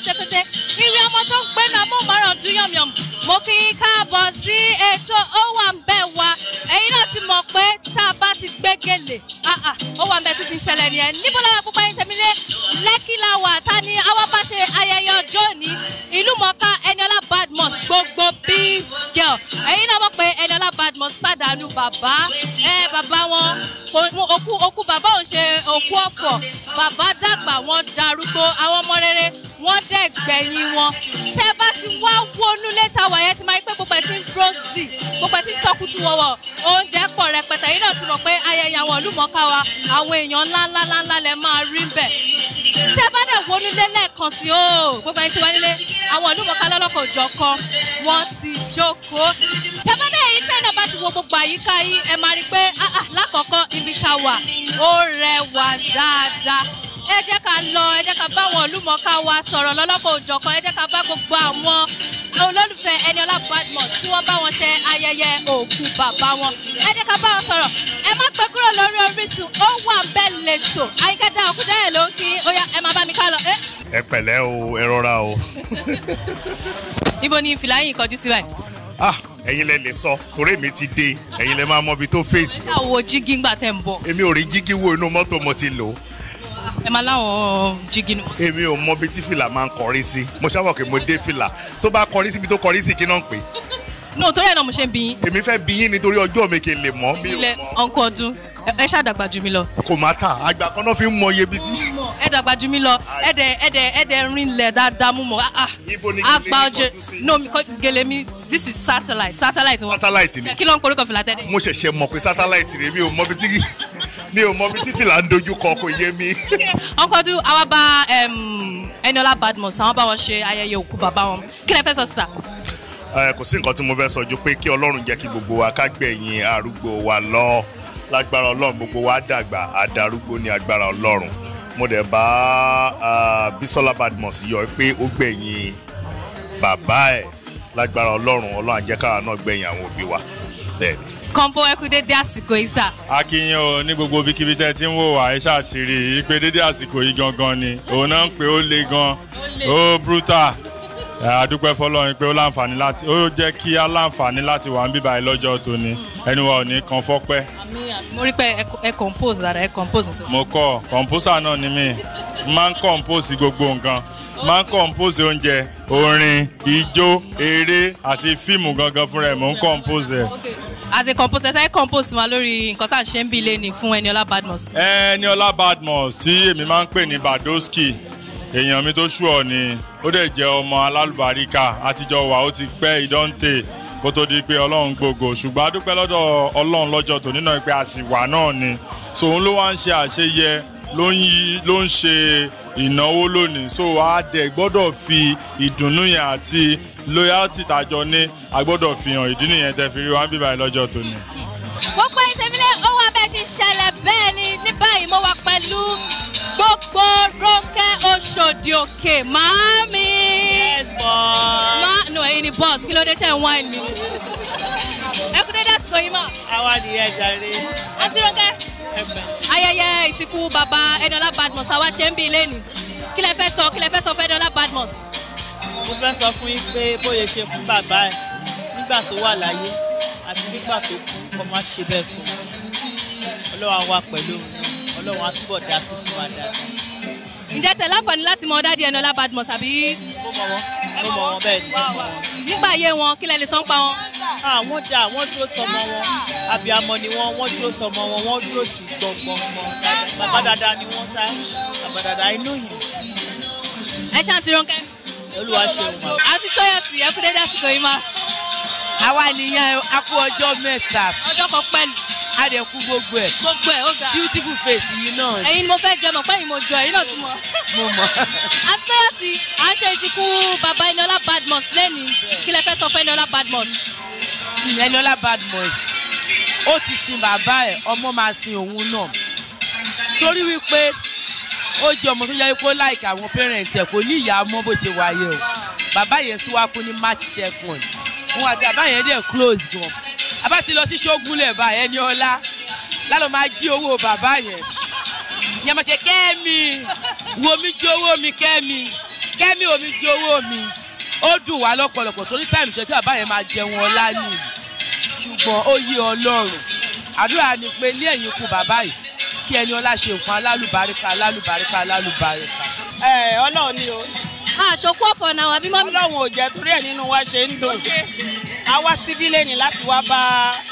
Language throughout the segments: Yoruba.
kétékété ìrì ọmọ tó ń gbé náà mú márùn dún yànmùyànmù mo kí i káàbọ̀ sí ètò Owambe wa ẹ̀yin náà ti mọ̀ pé tá a bá ti gbé gèlè Owambe ti ṣẹlẹ̀ nìyẹn níbo làwọn pupa yín tẹ̀mí lé Lẹ́kì la wà ta ni àwọn bá ṣe ayẹyẹ ọjọ́ òní ìlú mọ̀ọ́ká Eniola Badmus gbogbo big girl ẹ̀yin náà mọ̀ pé Eniola Badmus pàdánù bàbá wọn òkú bàbá òun ṣe òkú ọ̀fọ̀ bàbá dàgbà wọn darúgbó àwọn ọmọ rere wọn dẹ̀ gbẹ̀yìn wọn tẹ́ bá ti wá wọnú létà wàyẹ ti máa ń pẹ́ gbogbo ẹ̀ tí ń frozi gbogbo ẹ̀ tí ń tọ́kùtù wọ̀wọ̀ oúnjẹ pọ̀ rẹpẹtẹ yìí náà ti mọ̀ pé ayẹyẹ àwọn olùmọ̀ọ́ká wa àwọn èèyàn ńláńlá lẹ máa rí bẹ̀ tẹ́ bá dẹ̀ wọnú lé lẹ́ẹ̀kan sí gbogbo ẹ̀ tí wọ́n nílé àwọn olùmọ̀ọ́ká lọ́lọ́kọ̀ òjọ̀kan wọ́n ti jókòó tẹ́ bá dẹ̀ yìí tẹ́nà bá ti wo gbogbo àyíká yìí ẹ máa rí pé lákọ̀ọ́kọ́ ibi tá wà ó rẹwà dáadáa ẹ jẹ́ ká lọ ẹ jẹ́ ká bá àwọn olùmọ̀ọ́ká wa sọ̀rọ̀ lọ́lọ́kọ̀ òjọ̀kan ẹ jẹ́ ká bá gbogbo àwọn olólùfẹ́ Eniola Badmus tí wọ́n bá wọn ṣe ayẹyẹ òkú bàbá wọn ẹ jẹ́ ká bá wọn sọ̀rọ̀ ẹ má pẹ́ kúrò lórí Orísun Owambe lẹ́tọ̀ Àyìnkẹ́dá Òkújẹ́yẹ ló ń kí ó yá ẹ máa bá mi ká lọ. ẹ pẹ̀lẹ́ o ẹ rọra o. níbo ni fìlà yìí kọjú sí báyìí. ẹ̀yin lẹ lè sọ torí mi ti dé ẹ̀yin lẹ máa mọ ibi tó fèsì. ẹ wo jígí ńgbà tẹ́ ń bọ̀. èmi ò rí jígí wo inú mọ́tò mo ti lò. ẹ máa láwọn jígí nù. èmi ò mọ ibi tí fìlà máa ń kọrí sí mo ṣàwọ̀ pé mo dé fìlà tó bá kọrí síbi tó kọrí sí kí náà ń pè. no torí ẹ̀ náà mo ṣe ń bí yín. èmi fẹ́ bí yín nítorí ọjọ́ mi kì í lè mọ̀. ilẹ̀ ọ̀nkọ́ ọdún ẹ ṣàdàgbà jù mí lọ. kò má tà àgbà kan náà fi ń mọ iye bíi tí. ẹ dàgbà jù mí lọ ẹdẹ rinlẹ̀ dáadáa mú mọ́. àgbà ọjọ́ no gèlè mi this is satellite wọn. satellite ni. kí ló ń korúkọ fìlà tẹ́lẹ̀. mo ṣẹ̀ṣẹ̀ mọ̀ pé satellite rẹ̀ mi ò mọ ibi tí fìlà ń dojú kọ kò yé mi. ọkọ̀dún àwa bá Eniola Badmus àwọn bá wọn ṣe ayẹyẹ òkú bàbá wọn kí lẹ fẹ́ sọ sísà. kò sí nǹkan tí mo fẹ́ sọ ju pé kí Ọlọ́run jẹ́ kí gbogbo wa ká gbẹ̀yìn arúgbó wa lọ lágbára Ọlọ́run gbogbo wa dàgbà adarúgbó ní agbára Ọlọ́run mo dẹ̀ bá Bisola Badmus yọ pé ó gbẹ̀yìn bàbá ẹ̀ lágbára Ọlọ́run á jẹ́ káwa náà gbẹ̀yìn àwọn òbí wa bẹ́ẹ̀ ni. kọ́ńpó ẹkú dédé àsìkò yìí sà. akínyìn o ní gbogbo ibikíbi tẹ́ ti ń wò wá Aisha ti rí i pé dédé àsìkò yìí gangan ni òun náà ń pè ó le gan ó brutal àdúpẹ́ fọlọ́run pé ó jẹ́ kí á láǹfààní láti wà ń bíbá ẹ lọ́jọ́ tòní ẹni wa ò ní kan fọ́pẹ́. mo rí pé ẹ compose dára ẹ compose. mo kọ composer náà ni mí máa ń compose gbogbo nǹkan máa ń compose oúnjẹ orin ijó eré àti fíìmù gangan fúnra ẹ̀ mò ń compose ẹ̀. as a composer ẹ compose wa lórí nǹkan tá à ń ṣe ń bí ilé ni fún Eniola Badmus. Eniola Badmus tí èmi máa ń pè ní Badoski èèyàn mi tó ṣù ọ ni ó dẹ̀ jẹ́ ọmọ alálùbáríkà àtijọ́ wa ó ti pẹ́ ìdọ́ǹtè kó tó di pé Ọlọ́run gbogbo ṣùgbọ́n a dúpẹ́ lọ́dọ̀ Ọlọ́run lọ́jọ́ tòní náà pé àṣìwà náà ni so òun ló wá ń ṣe àṣeyẹ ló ń ṣe ìnáwó lónìí so a dẹ̀ gbọ́dọ̀ fi ìdùnnú yẹn àti loyalty tàjọ ní a gbọ́dọ̀ fi hàn ìdí nìyẹn tẹ́ fi rí wá ń bíbá lọ́jọ́ tòní. gbogbo ìtẹ̀mílẹ̀ Owambe ṣe ṣẹlẹ̀ bẹ́ẹ̀ ni ní báyìí mo wà pẹ̀lú gbogbo Rónkẹ́ Òṣòdì Òkè màámi. Yes, boss. no ẹ̀yin ni boss kí ló dé ṣe ń wá ìlú. ẹ kú dédé àsìkò yìí mọ̀. àwa nìyẹn jàre. àǹtí Rónkẹ́ ayẹyẹ ìsìnkú bàbá Eniola Badmus àwa ṣe ń bí ilé ni kí lẹ fẹ́ sọ fún Eniola Badmus. mo fẹ́ sọ fún yín pé bóyá ṣe fún bàbá ẹ̀ nígbà tó wà láyé àti nígbà tó kú kó má ṣe bẹ́ẹ̀ fún Ọlọ́run á wà pẹ̀lú Ọlọ́run á túbọ̀ dá sí fún wa dáadáa. ǹjẹ́ tẹ̀ láǹfààní láti mọ dádì Eniola Badmus àbí. mo mọ̀ wọn bẹ́ẹ̀ ni. nígbà ayé wọn kí lẹ lè sọ ń pa wọn. wọ́n dá wọ́n dúró tọmọ wọn abiyamọ ni wọ́n dúró tọmọ wọn wọ́n dúró tì gbọ̀ngbọ̀n bàbá dáadáa ni wọ́n ta bàbá dáadáa inú yìí. ẹ ṣe àǹtí Rónkẹ́. Olúwa ṣeun ma. àti Tóyọ̀sí ẹ kú dédé àsìkò yìí ma. àwa nìyẹn a kú ọjọ́ mẹ́ta. ọjọ́ kan pẹ̀lú. a dẹ̀ kú gbogbo ẹ̀. ó ga. beautiful face yìí náà. ẹ̀yin ni mo fẹ́ jẹ mọ̀ pé ẹ̀yin mo jọ ẹ̀yin náà ti mọ̀. mo mọ̀. àti Tóyọ̀sí à ń ṣe ìsìnkú bàbá Eniola Badmus lẹ́nìí kí lẹ fẹ́ sọ fún Eniola Badmus. Eniola Badmus ó ti sin bàbá ẹ̀ ọmọ máa sin òun náà torí wípé ó jẹ́ ọmọ tó yẹ kó láìka àwọn parents ẹ̀ kò ní ìyá mọ́ bó ṣe wáyé o bàbá yẹn tí wàá kú ní March 2nd òun àti bàbá yẹn dẹ̀ close gan bàbá ti lọ sí Ṣógúnlẹ̀ bá Eniola lálọ́ máa jí owó bàbá yẹn yẹn máa ṣe Kẹ́mi wo mi jí owó mi Kẹ́mi kẹ́mi omi di owó mi ó dùn wá lọ́pọ̀lọpọ̀ torí táìmù ṣe kí bàbá yẹn máa jẹun ọlá ni ṣùgbọ́n ó yé Ọlọ́run àdúrà ni pé ní ẹ̀yìn ikú bàbá yìí kí Eniola ṣe nǹkan alálùbáríkà alálùbáríkà alálùbáríkà. Ọlọ́run ni o. àṣokú ọ̀fọ̀ náà àbí mọ́mí. Ọlọ́run ò jẹ́ torí ẹ̀ nínú wa ṣe ń dùn. a wá síbí lẹ́ni láti wá bá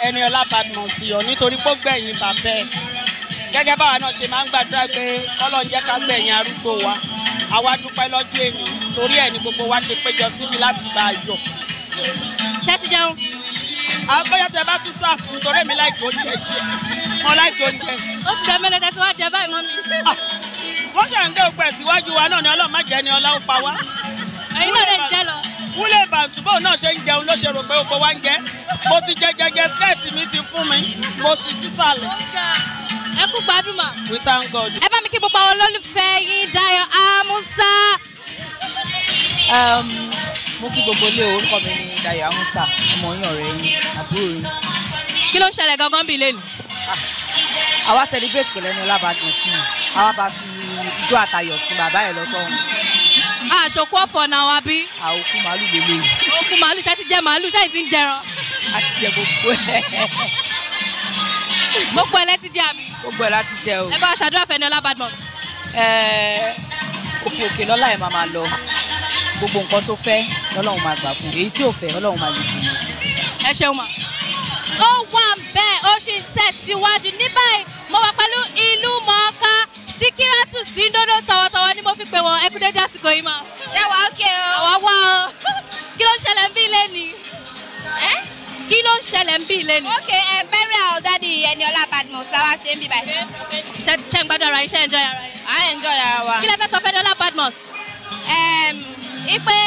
Eniola Badmus yọ̀ nítorí pé ó gbẹ̀yìn bàbá ẹ̀. gẹ́gẹ́ báwa náà ṣe máa ń gbàdúrà pé Ọlọ́run jẹ́ ká gbẹ̀yìn arúgbó wa. àwa dúpẹ́ lọ́jọ́ èmi torí ẹ̀ ni gbogbo wa ṣe péjọ síbi láti bá a yọ̀. ṣé ti jẹun. àbọ̀yá tẹ bá tún sáà fún torí èmi láìkí oúnjẹ jẹ mo láìkí oúnjẹ. ó ti jẹ mélòó tẹ́tí wá jẹ báyìí mọ́mí. wọ́n ṣe ń gé òpẹ́ síwájú wa náà ni Ọlọ́run má jẹ́ ni ọlá ó pa wá. ẹ̀yin náà lè jẹ lọ. wúlé bàǹtúbọ̀ náà ṣe ń jẹun ló ṣe rò pé oko wa ń jẹ. mo ti jẹ skẹ́ẹ̀tì mi ti fún mi mo ti sísàlẹ̀. ẹ kú gbádùn mà. we thank God. ẹ bá mi kí gbogbo àwọn olólùfẹ́ yín Dayọ̀ Amusa. mo kí gbogbo ilé orúkọ mi ní Dayọ̀ Amusa ọmọ yín ọ̀rẹ́ yín àbúrò yín. kí ló ń ṣẹlẹ̀ gangan bíi lẹ́nu. àwa celebrate pẹ̀lú Eniola Badmus ni àwa bá fi ijó àtayọ̀ sí bàbá ẹ̀ lọ́sọ̀run. àṣokú ọ̀fọ̀ náà wà bí. àòkú màálù lélẹ̀. òkú màálù ṣe ti jẹ màálù ṣe ti ń jẹran. a ti jẹ gbogbo ẹ̀. gbogbo ẹ̀ lẹ ti jẹ àmì. gbogbo ẹ̀ láti jẹ o. ẹ bá a ṣàdúrà fún Eniola Badmus. òkè òkè lọ́lá ẹ̀ máa lọ gbogbo nǹkan tó fẹ́ lọ́lọ́run máa gbà fún èyí tí ò fẹ́ Ọlọ́run máa lè jìnnà sí. ẹ ṣeun mà. Owambe ó ṣì ń tẹ̀síwájú ní báyìí mo wà pẹ̀lú ìlú mọ̀ọ́ká Síkírátù Síndodo tọwọ́tọwọ́ ni mo fi pè wọ́n ẹ kú dédé àsìkò yìí mà. ṣé wàá ókè o. àwa wá o kí ló ń ṣẹlẹ̀ ń bí ilé ni. kí ló ń ṣẹlẹ̀ ń bí ilé ni. ókè burial daddy Eniola Badmus làwa ṣe ń bí báyìí. ṣe ń gbádùn ara yín ṣe ń enjoy ara yín. à ń enjoy ara wa. kí lẹ fẹ́ sọ fún Eniola Badmus. ipe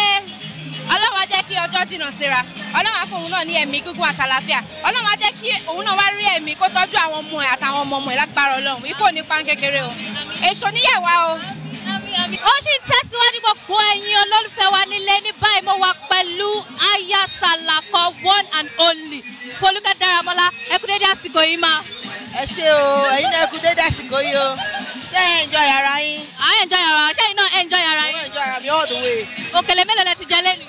Ọlọ́run á jẹ́ kí ọjọ́ jìnnà síra Ọlọ́run á fún òun náà ní ẹ̀mí gígùn àtàlàfíà Ọlọ́run á jẹ́ kí òun náà wá rí ẹ̀mí kó tọ́jú àwọn ọmọ ẹ̀ àtàwọn ọmọ ẹ̀ lágbára Ọlọ́run ikú ò ní pa kékeré o èso níyàwó o. ó sì ń tẹ̀síwájú gbogbo ẹ̀yin olólùfẹ́ wa nílé ní báyìí mo wà pẹ̀lú aya Sàlàkọ one and only Fọlúkẹ́ Dáramọ́lá ẹ kú dédé àsìkò yìí mà. ẹ ṣé o ẹ̀yin náà kú dédé àsìkò yìí o ṣé ẹ enjoy ara yín. à ń enjoy ara wa ṣé ẹ̀yin náà enjoy ara yín. mo enjoy ara mi all the way. òkèlè mélòó lẹ ti jẹ lẹ́nu.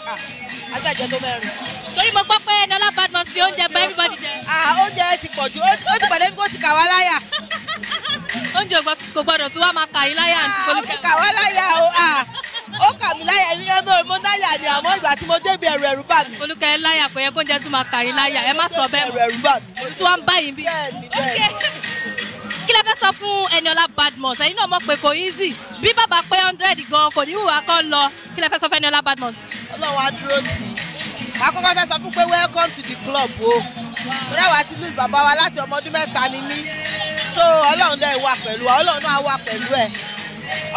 ajájẹ tó mẹ́rin. torí mo gbọ́ pé Eniola Badmus fi oúnjẹ bá everybody jẹ. oúnjẹ ti pọ̀ jù ó ti pàdé bí kò ti kà wá láyà. oúnjẹ kò gbọdọ̀ tí wàá máa kà yín láyà àti Fọlúkẹ́. ó ti kà wá láyà o ó kà mí láyà ẹ̀mí ẹ̀mí mo náyà ni àmọ́ ìgbà tí mo débi ẹ̀rù bà mí. Fọlúkẹ́ láyà kò yẹ kó oúnjẹ tún máa kà yín láyà ẹ má sọ bẹ́ẹ̀ mọ́. ẹ̀rù bà mí. tí wọ́n ń bá yín bí. bẹ́ẹ̀ni. kí lẹ fẹ́ sọ fún Eniola Badmus ẹ̀yin náà mọ̀ pé kò easy bí bàbá pé 100 gan kò ní hùwà kọ́ lọ kí lẹ fẹ́ sọ fún Eniola Badmus. Ọlọ́run á dúró tì í. àkọ́kọ́ fẹ́ sọ fún pé welcome to the club o. torí àwa ti lose bàbá wa láti ọmọ ọdún mẹ́ta ni mí. so Ọlọ́run náà wà pẹ̀lú wa Ọlọ́run náà wà pẹ̀lú ẹ̀.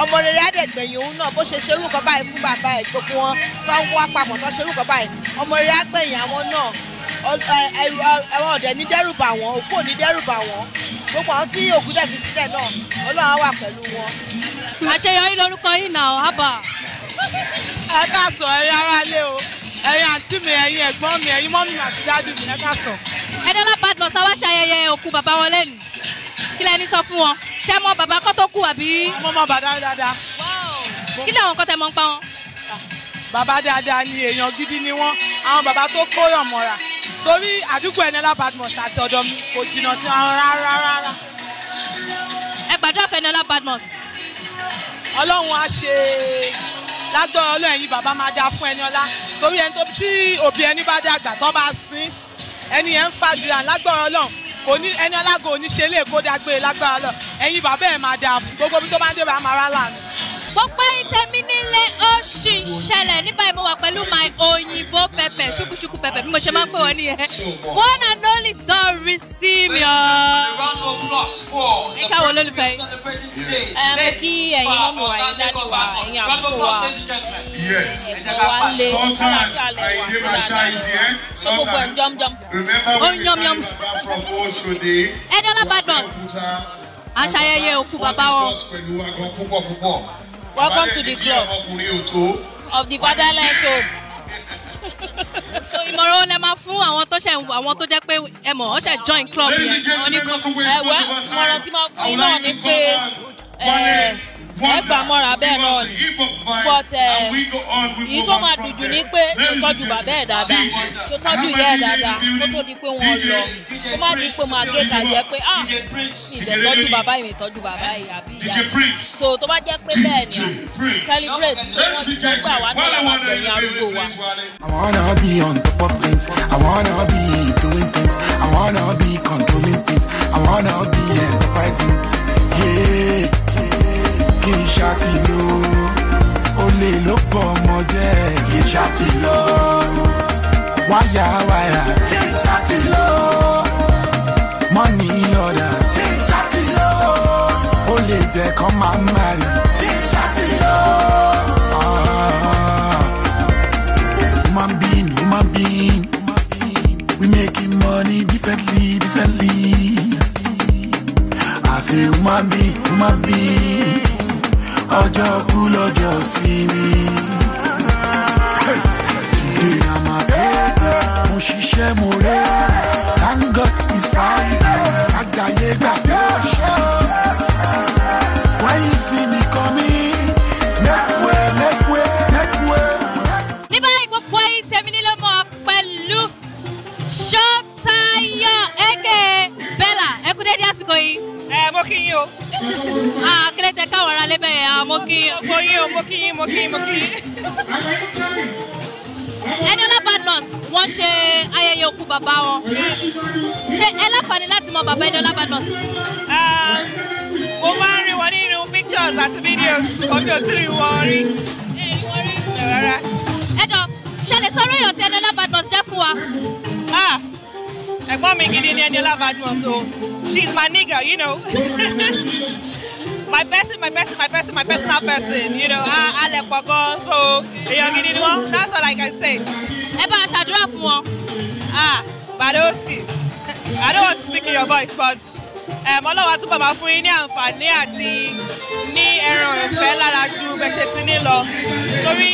ọmọ rere àdẹ̀gbẹ̀yìn òun náà bó ṣe ṣerú nǹkan báyìí fún bàbá ẹ̀ gbogbo wọn tó ń wá papọ̀ tó ṣerú nǹkan báyìí ọmọ rere àgbẹ̀yìn àwọn náà ẹ̀wọ̀n ọ̀dẹ̀ ní dẹ́rùbà wọn òkú ò ní dẹ́rùbà wọn gbogbo àwọn tí òkú dẹ̀ fi sílẹ̀ náà Ọlọ́run á wà pẹ̀lú wọn. àṣeyọrí lórúkọ yìí náà hábà. ẹ káàsán ẹ̀yin aráalé o ẹ̀yin àǹtí mi ẹ̀yin ẹ̀gbọ́n mi ẹ̀yin mọ́mí mi àti dádì mi ẹ káàsán. Eniola Badmus àwa ṣayẹyẹ òkú bàbá wọn lẹ́nu kí lẹni sọ fún wọn ṣé mọ bàbá kọ́ tó kú àbí. mo mọ bàbá dáadáa. kí làwọn nǹkan tẹ mọ ń pa wọn. bàbá dáadáa ni èèyàn gidi ni wọ́n àwọn bàbá tó kóyàn mọ́ra torí àdúgbò Eniola Badmus àti ọ̀dọ̀ mi kò jìnnà sí wọn rárá. ẹ gbàdúrà fún Eniola Badmus. Ọlọ́run á ṣe lágbára Ọlọ́run ẹ̀yin bàbá máa dáa fún Eniola torí ẹni tó tí òbí ẹni bá dàgbà tó bá sín ẹni yẹn ń fàdúrà lágbára Ọlọ́run kò ní Eniola kò ní ṣe lè kó dágbére lágbára Ọlọ́run ẹ̀yin bàbá ẹ̀ máa dáa fún gbogbo bí tó bá ń dé bá máa rà lánàá. gbogbo ẹ̀yin tèmi nílé ó ṣì ń ṣẹlẹ̀ ní báyìí mo wà pẹ̀lú my òyìnbó pẹpẹ ṣùkúṣùkú pẹpẹ bí mo ṣe máa ń pè wọ́n nìyẹn one and only Doris Simeon. ẹ káwọn olólùfẹ́ yìí. mo kí ẹ̀yin mọ́mí wa ẹ̀yin dáàdì wa ẹ̀yin àbúrò wa ẹ̀gbọ́n wa lé àlàáfíà lẹ̀ wá sí gbogbo ẹ̀ jọmjọm. ó ń yọmyọm. Eniola Badmus à ń ṣayẹyẹ òkú bàbá wọn. welcome to the club of the fatherless home. so ìmọ̀ràn wo lẹ máa fún àwọn tó jẹ́ pé ẹ mọ̀ ọ́ ṣe join club yẹn. ìmọ̀ràn tí mo ní pé ẹ gbà mọ́ra bẹ́ẹ̀ náà ni but èyí tó máa dùn jù ní pé tó tọ́jú bàbá ẹ̀ dáadáa tó tọ́jú ìyá ẹ̀ dáadáa kó tó di pé wọ́n lọ kó má di pé máa gé kàjẹ́ pé ìdẹ̀ tọ́jú bàbá yìí tọ́jú bàbá yìí àbí ìyá yìí so tó bá jẹ́ pé bẹ́ẹ̀ ni celebrate pé wọ́n ti sọ pé àwa náà wà pẹ̀lú arúgbó wa. I wanna be on top of things. I wanna be doing things. I wanna be controlling things. I wanna be enterprising. Yeah, kì í ṣàtìlò. Olè ló pọ̀ ọmọ jẹ́. Kì í ṣàtìlò. Wáyà kì í ṣàtìlò. Money order. Kì í ṣàtìlò. Olè jẹ́ kọ́ máa marry. Kì í ṣàtìlò. Human being, we making money differently. I say human being, ọjọ́ kú lọ́jọ́ sí mi. Today I'm a baby, mo ṣiṣẹ́ mo rẹ̀, thank God it's Friday, àjàyè gbàgbé ọ̀ṣẹ́. When you see me coming, make way. Ní báyìí gbogbo ẹ̀yin tèmi nílé mọ́ pẹ̀lú Ṣọ́tayọ̀ Ege Bella ẹ kú dédé àsìkò yìí. Mo kí yín o. Kílẹ̀ tẹ káwọn ará lé bẹ́ẹ̀ mo kí yín. Mo kí yín. Eniola Badmus wọ́n ṣe ayẹyẹ òkú bàbá wọn. Ṣé ẹ láǹfààní láti mọ bàbá Eniola Badmus? Mo máa ń rí wọn nínú pictures àti videos ọbí ò tí rí wọn rí. Rárá. Ẹ jọ ṣe lè sọ̀rọ̀ èèyàn tí Eniola Badmus jẹ́ fún wa. Ẹ̀gbọ́n mi gidi ni Eniola Badmus o. She's my nigga, you know. my personal person, you know. Alẹ́ pọ̀ gan, so èèyàn gidi ni wọ́n. That's all I can say. Ẹ bá a ṣàdúrà fún wọn. Badowski. I don't want to speak in your voice, but Ọlọ́run á túbọ̀ máa fún yín ní àǹfààní àti ní ẹran ìfẹ́ lára ju bẹ́ẹ̀ ṣe ti ní lọ. Torí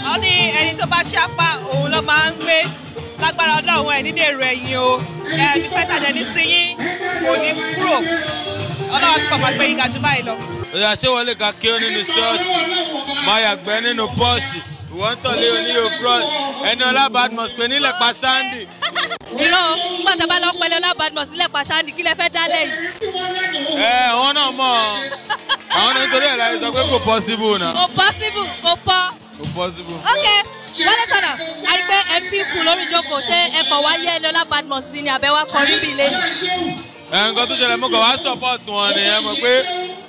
wọ́n ní ẹni tó bá ṣápá òun ló máa ń gbé lágbára Ọlọ́run ẹ̀ nídìí èrò ẹ̀yìn o. Nífẹ̀ẹ́ tàjẹ́ ní sí yín kò ní kúrò. Ọlọ́run á túbọ̀ máa gbé yín ga jù báyìí lọ. Òyà ṣé wọlé ka kí ó nínú ṣọ́ọ̀ṣì, máa yàgbẹ́ nínú pọ́ọ̀ṣì, ìwọ́n ń tọ̀lé oníyò fraud, Eniola Badmus pé nílẹ̀ pa Sandy. Irọ́ pàtàkì bá lọ pẹ̀lú Eniola Badmus sílẹ̀ pa Sandy kí lẹ fẹ́ dálẹ̀ yìí. Àwọn náà mọ̀ àwọn náà nítorí ẹ̀ láyé sọ pé kò possible náà. Kò possible. Ok, wọlé sọ̀nà a rí pé ẹ fi kù lórí ìjókòó ṣé ẹ kàn wáyé Eniola Badmus sí ni àbẹ̀wá kọrí bí ilé yìí. Nǹkan tó ṣẹlẹ̀ mọ́ kàn wá support wọn nìyẹn mọ̀ pé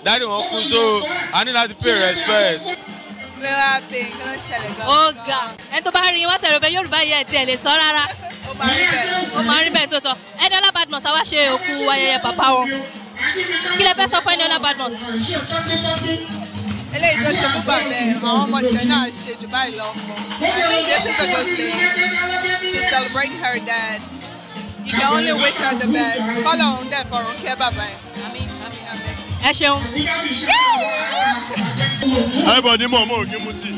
dáàdì wọn kú so a ní láti pay respect. Lọ́wọ́ pé kí ló ń ṣẹlẹ̀ gan-an. Ó ga ẹni tó bá rí i wọ́n tẹ̀rọ pé Yorùbá yẹ ẹ̀ tiẹ̀ lè sọ rárá. Ó máa rí bẹ́ẹ̀ tó tọ́. Eniola Badmus àwa ṣe òkú ayẹyẹ bàbá wọn. Kí lẹ fẹ́ sọ fún Eniola Badmus? eléyìí tó ṣe púpọ̀ bẹ́ẹ̀ àwọn ọmọ tiẹ̀ náà ṣe jù báyìí lọ fún. I think this is a good thing to celebrate her dad. You can only wish her the best. Kọ́lọ̀ òun dẹ̀ fọ̀rùn kẹ́ bàbá ẹ̀. Ẹ ṣeun. Everybody mọ̀ ògì mutí.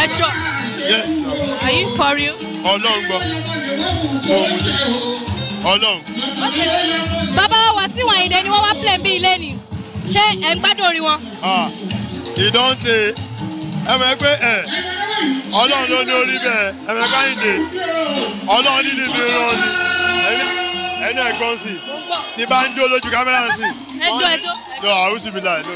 Ẹ ṣọ. Yes. Are you for real? Ọlọ́run gbọ́. Mo mutí. Ọlọ́run. Bàbá wa sí Wàyídé ni wọ́n wá play bí ilé ni. Ṣé ẹ̀ ń gbádùn orin wọn? Ìdọ́ǹtè ẹ mọ̀ pé Ọlọ́run ló ní orí bẹ́ẹ̀ ẹ mọ̀ káyìndé Ọlọ́run nílé mi rán ni ẹni ẹ̀gbọ́n sí tí bá ń jó lójú kámẹ́rà sí. Ẹjọ́. No, àwùsùbìláì no.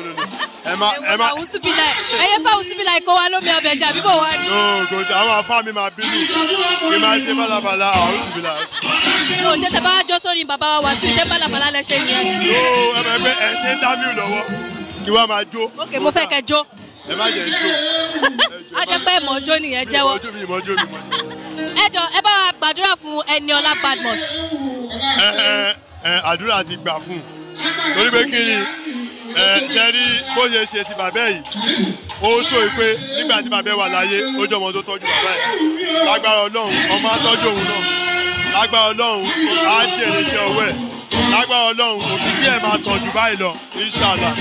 Ẹ má. Àwùsùbìláì ẹyẹ fún àwùsùbìláì kó wa lómi ọbẹ̀ jà bíbọ̀ wá ní. No, kò tí àwọn afá mi máa bínú kí máa ṣe bálabàlà àwùsùbìláì. No, ṣé tẹ bá jó sórí bàbá wa sí ṣé bálabàlà lẹ ṣe ìyẹn. No, ẹ mọ̀ pé ẹ ṣe ń dá mi lọ́wọ́ kí wọ́n máa jó. Ok, mo fẹ́ kẹ́ jó. Ẹ má jẹ́ jó. A jẹ́ pé ìmọ̀jó nìyẹn jẹ́wọ́. Ìmọ̀jó mi. Ẹ jọ ẹ bá wa gbàdúrà fún Eniola Badmus. Àdúrà ti gbà fún torí pé kí ni ṣe rí bó ṣe ṣe ti bàbá yìí ó ṣó pé nígbà tí bàbá wà láyé ó jẹ́ ọmọ tó tọ́jú bàbá yìí lágbára Ọlọ́run ọmọ á tọ́jú òun náà lágbára Ọlọ́run á jèrè iṣẹ́ ọwọ́ ẹ̀ lágbára Ọlọ́run òkìkí ẹ̀ máa tọ́jú báyìí lọ inshallah.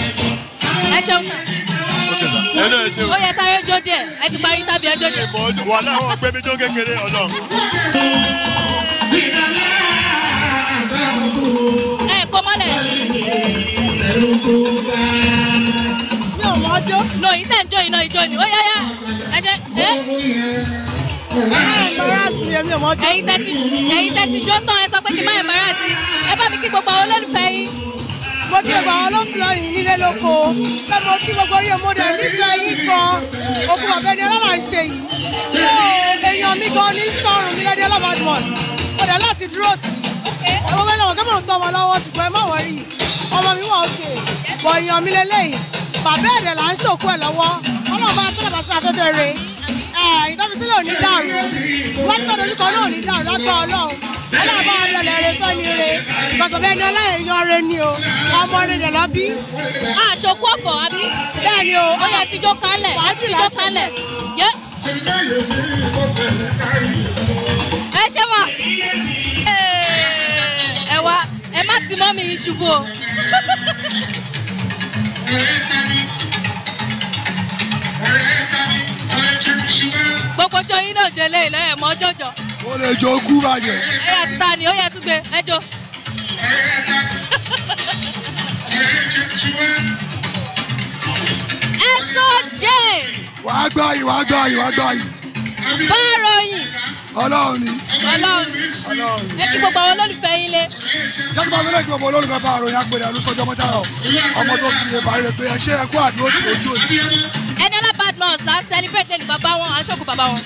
Ẹ ṣeun. Ó yẹ sáré jó díẹ̀ ẹ ti parí tàbí ẹ jó díẹ̀. Wà láwọn ọgbẹ́ mi jó kékeré Ọlọ́run. Ẹ kó mọ́lẹ̀. lónìí ó yáyá ẹ ṣe ẹ̀yin tẹ́tí jó tán ẹ sọ pé kí n má embarrass ẹ bá mi kí gbogbo àwọn olólùfẹ́ yín. mo kí gbogbo àwọn olólùfẹ́ yìí nílé lóko pé mo kí gbogbo yìí mo dẹ̀ nífẹ̀ẹ́ yín gan òkú bàbá ẹni ọlọ́lá ń ṣe yìí èèyàn mi gan ní sọ́run mi lẹ́dí Eniola Badmus mo dẹ̀ láti dúró tì ẹ̀wọ́n bẹ́ẹ̀ lọ́wọ́ kẹ́mọ̀ ń tọ́ ọmọ lọ́wọ́ ṣùgbọ́n ẹ má wọrí ọmọ mi wà òkè bọ̀ èèyàn mi lélẹ́yìn bàbá ẹ̀dẹ̀ là ń ṣòkú ẹ̀ lọ́wọ́ ọlọ́run bá tẹ́lẹ̀ bá sí afẹ́fẹ́ re ìtọ́fisílẹ̀ ò ní dàrú wọ́n ti sọ̀rọ̀ ojúkọ náà ò ní dàrú lágbá ọlọ́run ọlọ́run bá wọn lọlẹ̀ re fẹ́ ni re gbọ̀gbọ̀ bẹ́ẹ̀ ni ọláyẹ̀yàn re ni o ọmọ rẹ̀ dẹ̀ lọ bí. àṣokú ọ̀fọ̀ àbí. bẹ́ẹ̀ ni o ó yẹ fijó kálẹ̀ ẹ fijó kálẹ̀ yẹ. ẹ ṣe mọ ẹ wá ẹ má ti mọ́ mi ṣubú o. gbogbo ọjọ́ yín náà jẹ lẹ́yìn lẹ́yìn mọ́ jọjọ. o lè jó kú bàjẹ́. ẹ yà ti ta ni ó yẹ tún gbé ẹ jó. ẹ sọ jẹ́. wàá gbọ́ yìí wàá gbọ́ yìí wàá gbọ́ yìí. bá a ròyìn. ọlọ́run ni. ọlọ́run. ẹ kí gbogbo àwọn olólùfẹ́ yín lé. jẹ́ kí n bá fẹ́rẹ̀ kí gbogbo olólùfẹ́ bá àròyìn àpèrè àlùsọjọ́ mọ́tàrọ̀ ọmọ tó sì lè parí rẹ̀ pé ẹ ṣe ẹ kú àdúró tí ojú òní. Eniola Badmus la celebrate lẹ́nu bàbá wọn aṣọ́kù bàbá wọn.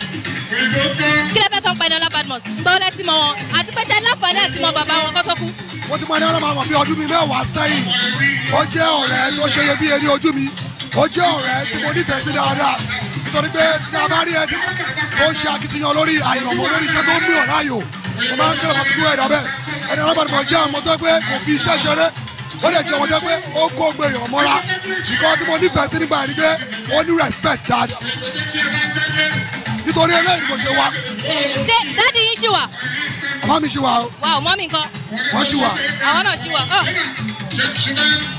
kí lẹ fẹ́ sọ pa Eniola Badmus gbọ́ lẹ́tí mọ wọn àti pé ṣe láǹfààní àti mọ bàbá wọn kó tó kú. mo ti mọ Eniola Badmus bí ọdún mi mẹ́wàá sẹ́yìn ó jẹ́ ọ̀rẹ́ tó ṣe iyebíye ní ojú mi ó jẹ́ ọ̀rẹ́ tí mo nífẹ̀ẹ́ sí dáadáa nítorí pé tí a bá rí ẹ̀dá tó ń ṣe akitiyan lórí àyànmọ́ lórí iṣẹ́ tó ń mú ọ̀nà ayò mo máa ń kẹ́rọ̀ kan síkú ẹ̀dá bẹ́ẹ̀ Eniola Badmus jẹ́ ọmọ tó pé kò fi iṣẹ́ ṣeré ó lè jẹ́ ọmọ tó pé ó kó gbé èèyàn mọ́ra nǹkan tí mo nífẹ̀ẹ́ sí nígbà yẹn ni pé ó ní respect dáadáa nítorí eléyìí mo ṣe wá. ṣé dáàdi yín ṣì wà. àmọ́ mi ṣì wà o. wà ó mọ́ mi nǹkan. wọ́n ṣì wà. àwọn náà ṣì wà.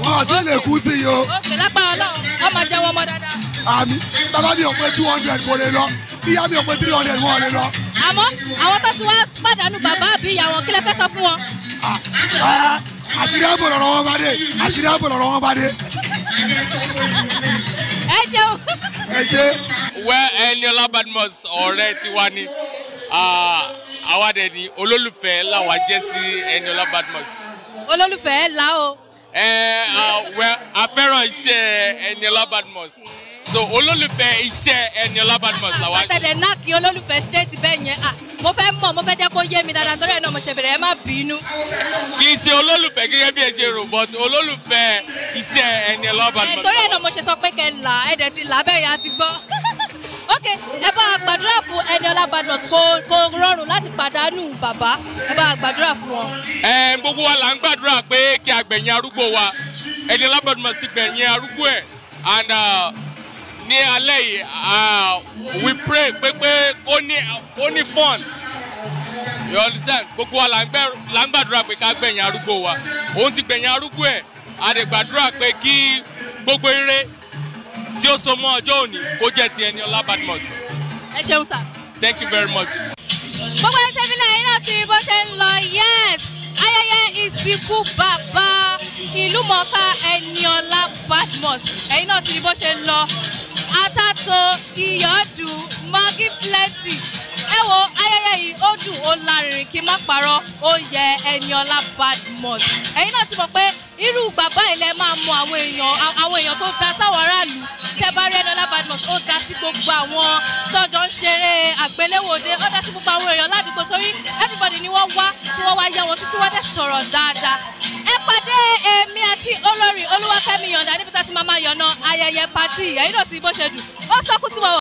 wọ́n àti lè kú sí i o. òkè lápá ọlọ́run ọmọ jẹ́ wọn mọ́ dáadáa. àmì bàbá mi ò pé 200 kò lè lọ bí ìyá mi ò pé 300 wọn ò lè lọ. àmọ́ àwọn tó ti wá pàdánù bàbá àbí ìyá wọn kí lẹ fẹ́ sọ fún wọn. àṣírí ààbò lọ̀rọ̀ wọn bá dé àṣírí ààbò lọ̀rọ̀ wọn bá dé. ẹ ṣeun. ẹ ṣe. wẹ́ Eniola Badmus ọ̀rẹ́ tiwa ni àwa dẹ̀ ni olólùfẹ́ làwa jẹ́ sí Eniola Badmus. olólùfẹ́ là o. wẹ́ a fẹ́ràn iṣẹ́ Eniola Badmus so olólùfẹ́ iṣẹ́ Eniola Badmus làwa jẹ́. àtẹ̀dẹ̀ náà kí olólùfẹ́ stéètì bẹ́ẹ̀ yẹn mo fẹ́ mọ̀ mo fẹ́ jẹ́ kó yé mi dáadáa torí ẹ̀ náà mo ṣe bẹ̀rẹ̀ ẹ má bínú. kì í ṣe olólùfẹ́ gẹ́gẹ́ bí ẹ ṣe rò but olólùfẹ́ iṣẹ́ Eniola Badmus. torí ẹ̀ náà mo ṣe sọ pé kẹ́ là ẹ̀ dẹ̀ ti là bẹ́ẹ̀ yà á ti gbọ́. ok ẹ bá a gbàdúrà fún Eniola Badmus kó rọrùn láti pàdánù bàbá ẹ bá a gbàdúrà fún wọn. gbogbo wa là ń gbàdúrà pé kí a gbẹ̀yìn arúgbó wa Eniola Badmus ti gbẹ̀yìn arúgbó ẹ̀ and ní alẹ́ yìí we pray pé ó ní fun you understand gbogbo wa là ń gbàdúrà pé ká gbẹ̀yìn arúgbó wa òun ti gbẹ̀yìn arúgbó ẹ̀ a lè gbàdúrà pé kí gbogbo ire tí ó so mọ́ ọjọ́ òní kó jẹ́ ti Eniola Badmus. ẹ ṣeun sir. thank you very much. gbogbo ẹsẹ̀ mi lẹ́yìn náà ti rí bó ṣe ń lọ yes ayẹyẹ ìsìnkú bàbá ìlúmọ̀ọ́ká Eniola Badmus ẹ̀yin náà ti rí bó ṣe ń lọ atato iyọ̀dùn mọ́gí plenty ẹ wo ayẹyẹ yìí ó dùn ó lárinrin kí n má parọ́ ó yẹ Eniola Badmus ẹ̀yin náà ti mọ̀ pé irú bàbá ilẹ̀ máa mọ àwọn èèyàn tó ga sáwọn aráàlú tẹ́ bá rí Eniola Badmus ó ga sí gbogbo àwọn tọ́jọ́ ń ṣeré àgbéléwòde ó dá sí gbogbo àwọn èèyàn ládùúgbò torí everybody ni wọ́n wá tí wọ́n wá yẹ wọn títí wọ́n dẹ̀ sọ̀rọ̀ dáadáa ẹ pàdé èmi àti olórí Olúwakẹ́mi Yọ̀ǹda níbi tá a ti máa yọ̀nà ayẹyẹ pàtì ẹ̀yin náà ti bó ṣe dùn ó sọ́kù tí wọ́n